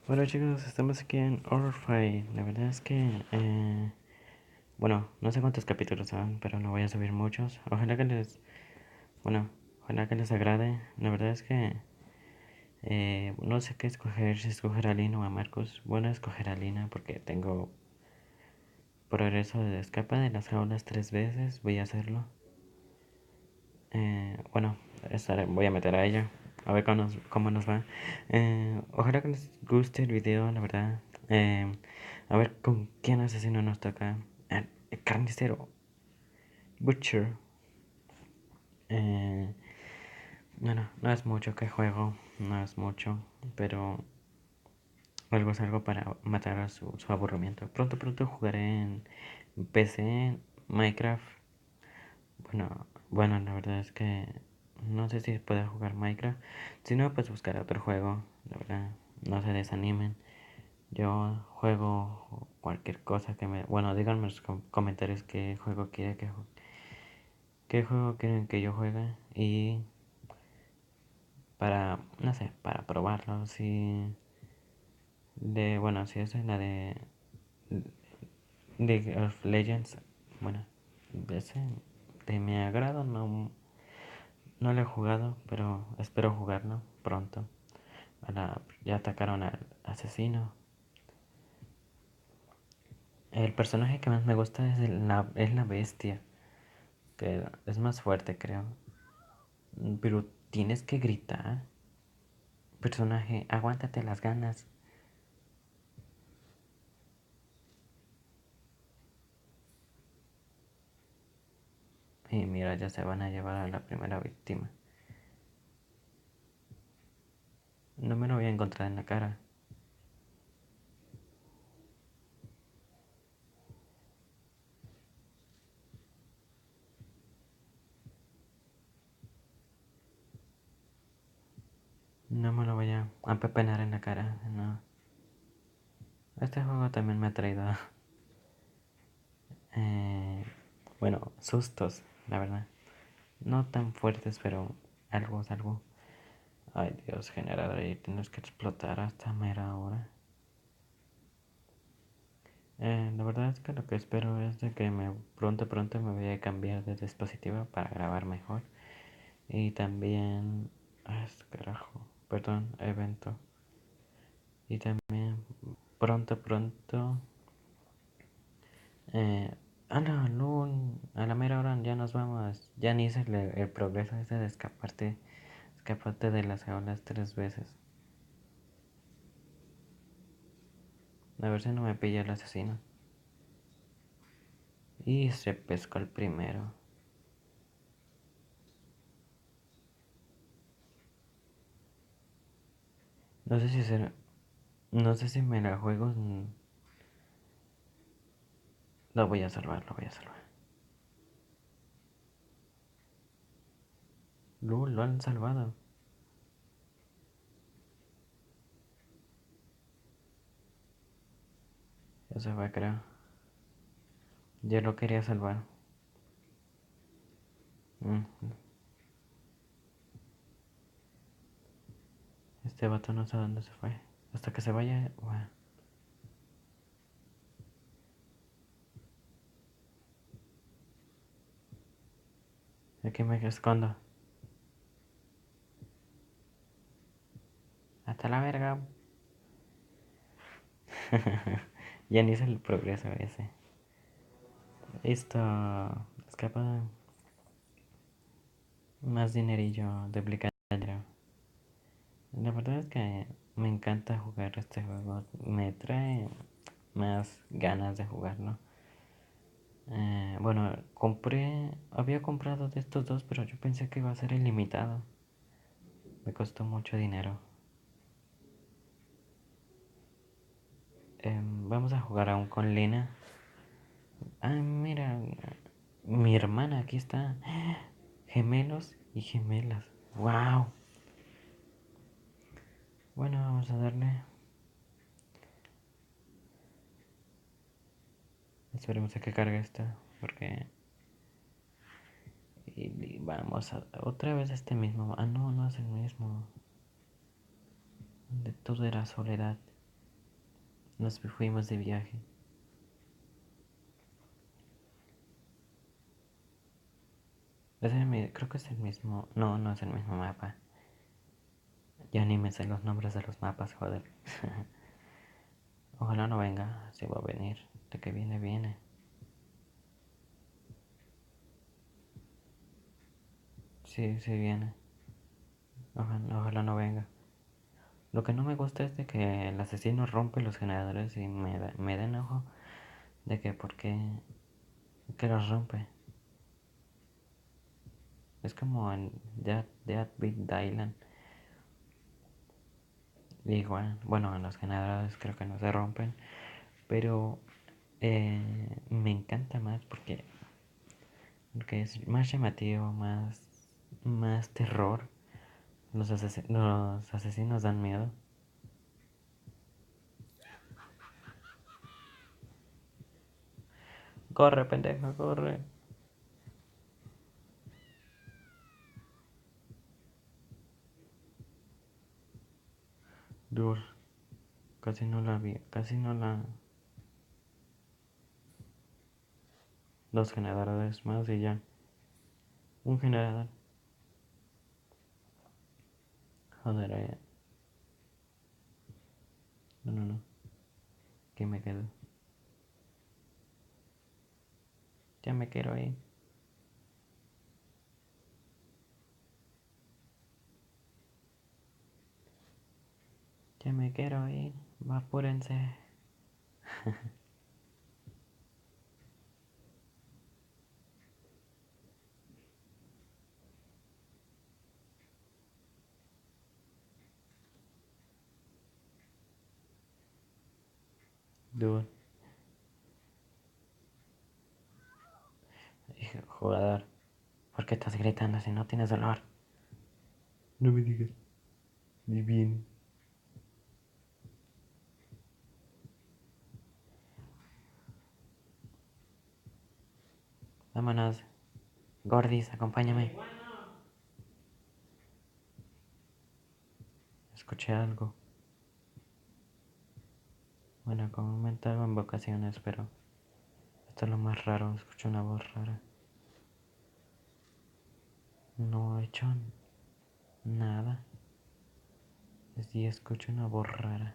Bueno chicos, estamos aquí en Horrorfy. La verdad es que, bueno, no sé cuántos capítulos son, pero no voy a subir muchos. Bueno, ojalá que les agrade. La verdad es que no sé qué escoger, si escoger a Lina o a Marcus. Bueno, escoger a Lina porque tengo progreso de escapa de las jaulas 3 veces. Voy a hacerlo. Bueno, voy a meter a ella. A ver cómo nos va. Ojalá que les guste el video, la verdad. Eh, a ver con quién asesino nos toca. El carnicero. Butcher. Eh, bueno, no es mucho que juego. No es mucho. Pero algo es algo para matar a su aburrimiento. Pronto jugaré en PC, Minecraft. Bueno, la verdad es que no sé si pueda jugar Minecraft. Si no, pues buscar otro juego. La verdad, no se desanimen. Yo juego cualquier cosa que me... Bueno, díganme en los comentarios qué juego qué juego quieren que yo juegue. Y para, no sé, para probarlo. Bueno, si esa es la de League of Legends. Bueno, ese de mi agrado no lo he jugado, pero espero jugarlo pronto. Ya atacaron al asesino. El personaje que más me gusta es la bestia, que es más fuerte, creo. Pero tienes que gritar. Personaje, aguántate las ganas. Y mira, ya se van a llevar a la primera víctima. No me lo voy a encontrar en la cara. No me lo voy a pepenar en la cara. No. Este juego también me ha traído, eh, bueno, sustos, la verdad. No tan fuertes, pero algo es algo. Ay, Dios, generador, y tienes que explotar hasta mera hora. La verdad es que lo que espero es de que pronto me voy a cambiar de dispositivo para grabar mejor. Y también... carajo. Perdón, evento. Y también pronto... Eh, a la mera hora ya nos vamos. Ya ni hice el progreso ese de escaparte de las jaulas 3 veces. A ver si no me pilla el asesino. Y se pescó el primero. No sé si será... No sé si me la juego. Lo voy a salvar, lo voy a salvar. Lo han salvado. Ya se va, creo. Yo lo quería salvar. Mm, Este vato no sé dónde se fue. Hasta que se vaya. Bueno, aquí me escondo. Hasta la verga. Ya ni hice el progreso ese. Listo. Escapa más dinerillo de dinero. La verdad es que me encanta jugar este juego. Me trae más ganas de jugarlo. Bueno, había comprado de estos dos, pero yo pensé que iba a ser ilimitado. Me costó mucho dinero. Vamos a jugar aún con Lina. Ah, mira, mi hermana, aquí está. Gemelos y gemelas. Wow. Bueno, vamos a darle. Esperemos a que cargue esta. Porque... Y vamos a... Otra vez este mismo. Ah, no, no es el mismo. De todo era soledad. Nos fuimos de viaje. Creo que es el mismo. No, no es el mismo mapa. Ya ni me sé los nombres de los mapas, joder. Ojalá no venga, si va a venir. De que viene, viene. Sí, sí viene. Ojalá no venga. Lo que no me gusta es de que el asesino rompe los generadores y me da enojo de que por qué que los rompe. Es como en Dead Big Dylan. Igual, bueno, en los generadores creo que no se rompen, pero me encanta más porque es más llamativo, más terror. Los asesinos dan miedo. Corre, pendejo, corre. Dur, casi no la vi, casi no la... Dos generadores más y ya. Un generador. Joder, no, no, no. Que me quedo. Ya me quiero ir. Ya me quiero ir. Apúrense. Dude. Jugador. ¿Por qué estás gritando si no tienes dolor? No me digas. Ni bien. Vámonos. Gordis, acompáñame. Escuché algo. Bueno, comenta algo en vocaciones, pero esto es lo más raro. Escucho una voz rara. No he hecho nada. Sí, escucho una voz rara.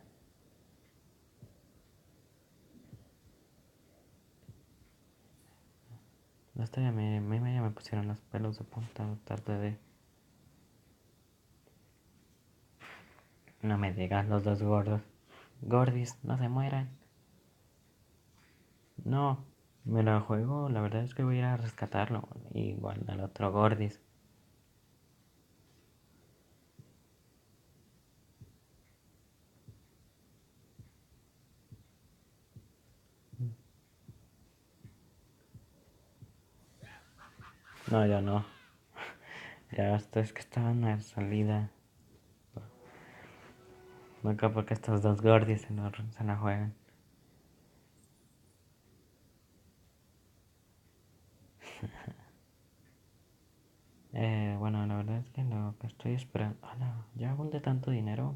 Hasta ya me pusieron los pelos de punta tarde de... No me digas los dos gordos. Gordis, no se mueran. No, me la juego. La verdad es que voy a ir a rescatarlo. Igual al otro Gordis. No, ya no. Ya hasta es que estaba en la salida. No creo porque estos dos Gordis se la juegan. Bueno, la verdad es que lo que estoy esperando... ¡Hala! ¿Ya abundé tanto dinero?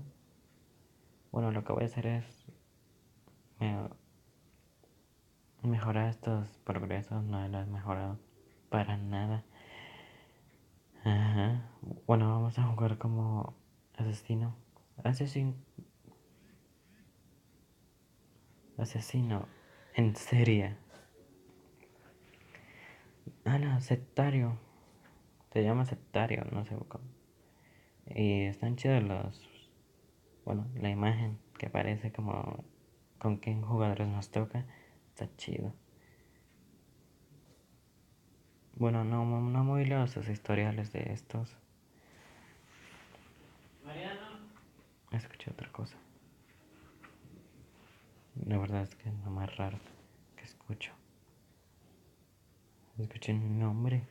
Bueno, lo que voy a hacer es me- mejorar estos progresos. No los he mejorado para nada. Ajá. Bueno, vamos a jugar como asesino. Asesino. Asesino. En serie. Ah, no, sectario. Se llama sectario, no sé cómo. Y están chidos los... Bueno, la imagen que parece como con qué jugadores nos toca. Está chido. Bueno, no muy los historiales de estos. Escuché otra cosa. La verdad es que es lo más raro que escucho. Escuché un nombre.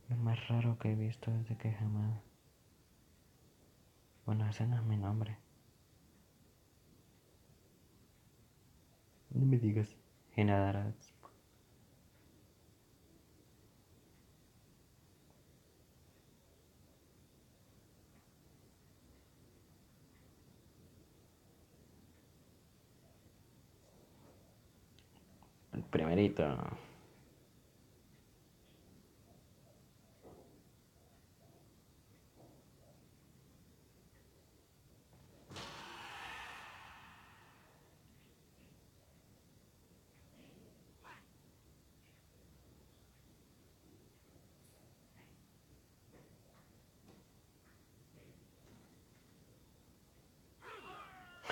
Lo más raro que he visto desde que jamás... Bueno, ese no es mi nombre. No me digas. Generadas. Primerito.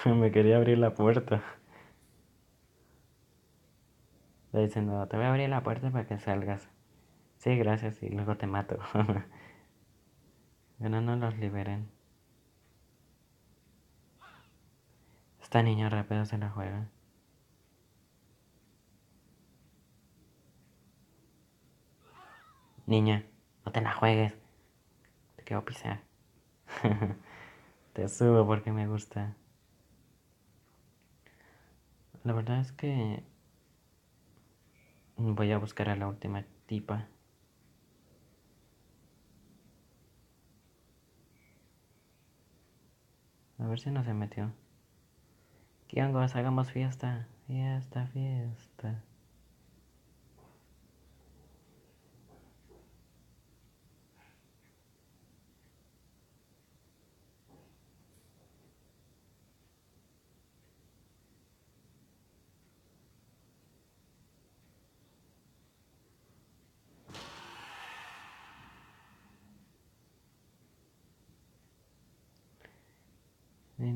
Me quería abrir la puerta. Le diciendo, te voy a abrir la puerta para que salgas. Sí, gracias, y luego te mato. Pero no los liberen. Esta niña rápido se la juega. Niña, no te la juegues. Te quiero pisar. Te subo porque me gusta. La verdad es que voy a buscar a la última tipa. A ver si no se metió. Kiangos, hagamos fiesta. Fiesta, fiesta.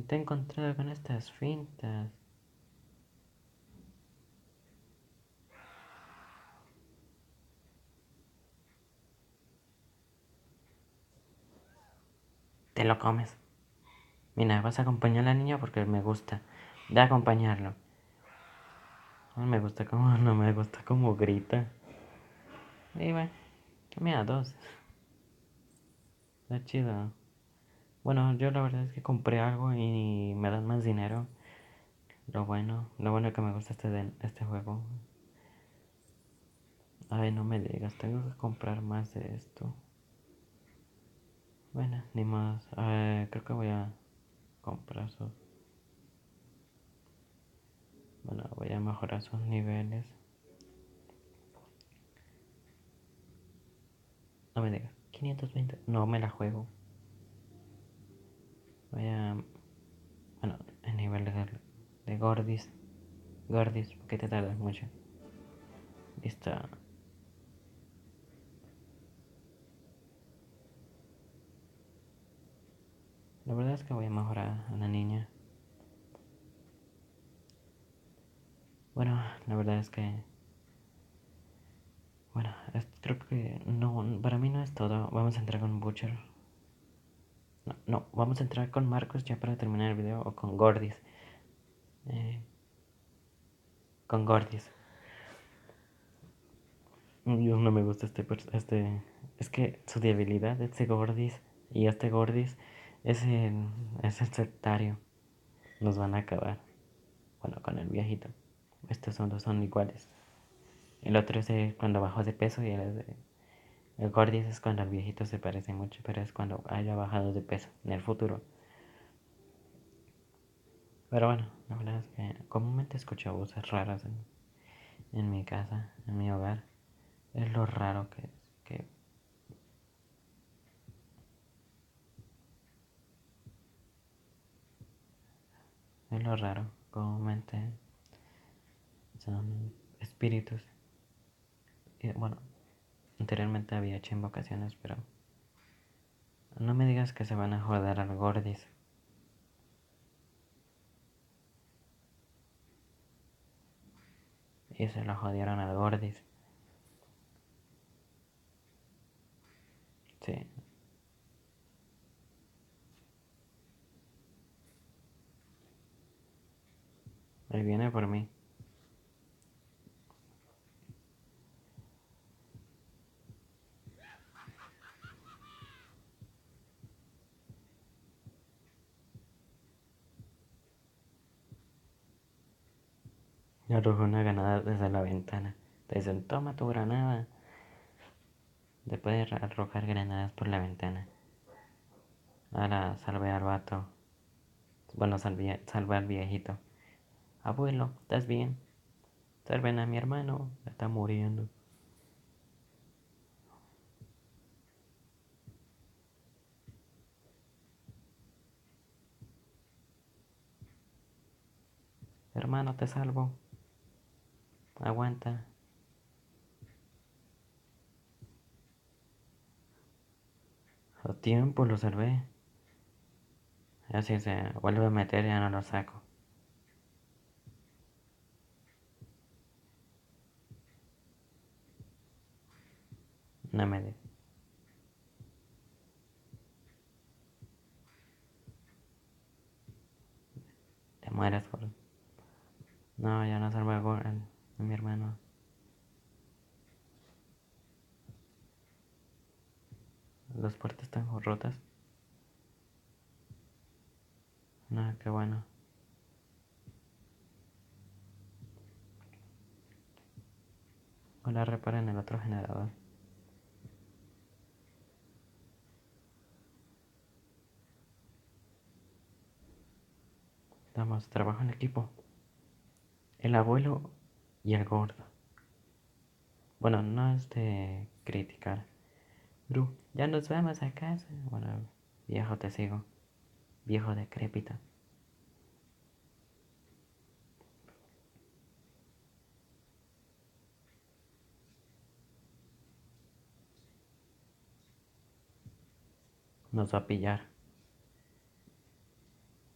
Te he encontrado con estas fintas. Te lo comes. Mira, vas a acompañar a la niña porque me gusta. De acompañarlo. No me gusta como, no me gusta como grita. Y bueno, mira, dos. Está chido. Bueno, yo la verdad es que compré algo y me dan más dinero. Lo bueno que me gusta este juego. Ay, no me digas, tengo que comprar más de esto. Bueno, ni más. Creo que voy a comprar sus. Bueno, voy a mejorar sus niveles. No me digas, 520. No me la juego. Voy a. Bueno, el nivel de Gordis. Gordis, porque te tardas mucho. Listo. La verdad es que voy a mejorar a la niña. Bueno, la verdad es que. Bueno, creo que no, para mí no es todo. Vamos a entrar con Butcher. No, no, vamos a entrar con Marcos ya para terminar el video o con Gordis. Eh, con Gordis. Dios, no me gusta este. Es que su debilidad, este Gordis y este Gordis, es el, es el sectario. Nos van a acabar. Bueno, con el viejito. Estos son dos son iguales. El otro es cuando bajó de peso y el Gordis es cuando el viejito se parece mucho, pero es cuando haya bajado de peso en el futuro. Pero bueno, la verdad es que comúnmente escucho voces raras en mi casa, en mi hogar. Es lo raro que es lo raro. Comúnmente son espíritus. Y bueno, anteriormente había hecho invocaciones, pero no me digas que se van a joder al Gordis. Y se lo jodieron al Gordis. Sí, ahí viene por mí. Y arrojó una granada desde la ventana. Te dicen, toma tu granada. Después de arrojar granadas por la ventana. Ahora salvé al vato. Bueno, salvé al viejito. Abuelo, ¿estás bien? Salven a mi hermano, está muriendo. Hermano, te salvo. Aguanta. A tiempo lo salvé. Así se vuelve a meter y ya no lo saco. No me de. Te mueres por. No, ya no salvo a mi hermano. Las puertas están rotas. No, qué bueno. Ahora reparen el otro generador. Damos trabajo en equipo. El abuelo y el gordo. Bueno, no es de criticar. Bru, ya nos vamos a casa. Bueno, viejo, te sigo. Viejo decrépito. Nos va a pillar.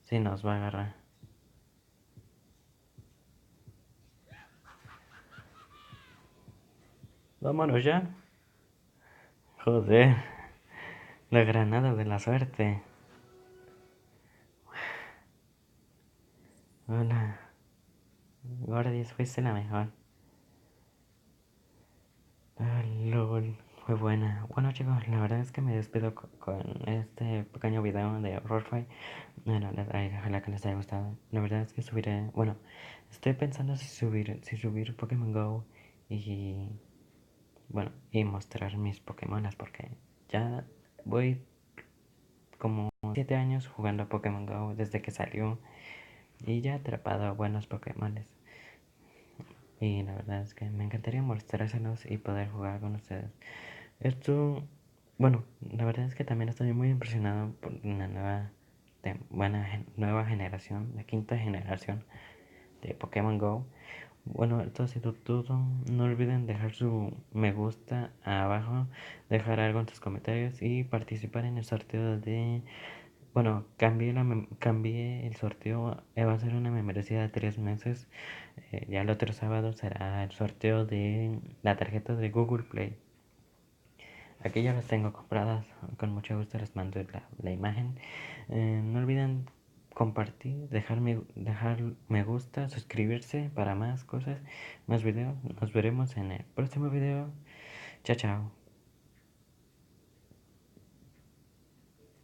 Sí, nos va a agarrar. Vámonos ya. Joder. La granada de la suerte. Hola. Gordis, fuiste la mejor. Ah, lol. Fue buena. Bueno chicos, la verdad es que me despido con este pequeño video de Horrorfy. Bueno, ojalá que les haya gustado. La verdad es que subiré. Bueno, estoy pensando si subir Pokémon Go y. Bueno, y mostrar mis Pokémonas porque ya voy como 7 años jugando a Pokémon Go desde que salió y ya he atrapado a buenos Pokémones. Y la verdad es que me encantaría mostrárselos y poder jugar con ustedes. Esto, bueno, la verdad es que también estoy muy impresionado por una nueva generación, la quinta generación de Pokémon Go. Bueno, esto ha sido todo. No olviden dejar su me gusta abajo, dejar algo en sus comentarios y participar en el sorteo de. Bueno, cambié el sorteo, va a ser una membresía de 3 meses. Ya el otro sábado será el sorteo de la tarjeta de Google Play. Aquí ya las tengo compradas, con mucho gusto les mando la imagen. No olviden compartir, dejar me gusta, suscribirse para más cosas, más videos. Nos veremos en el próximo video. Chao, chao.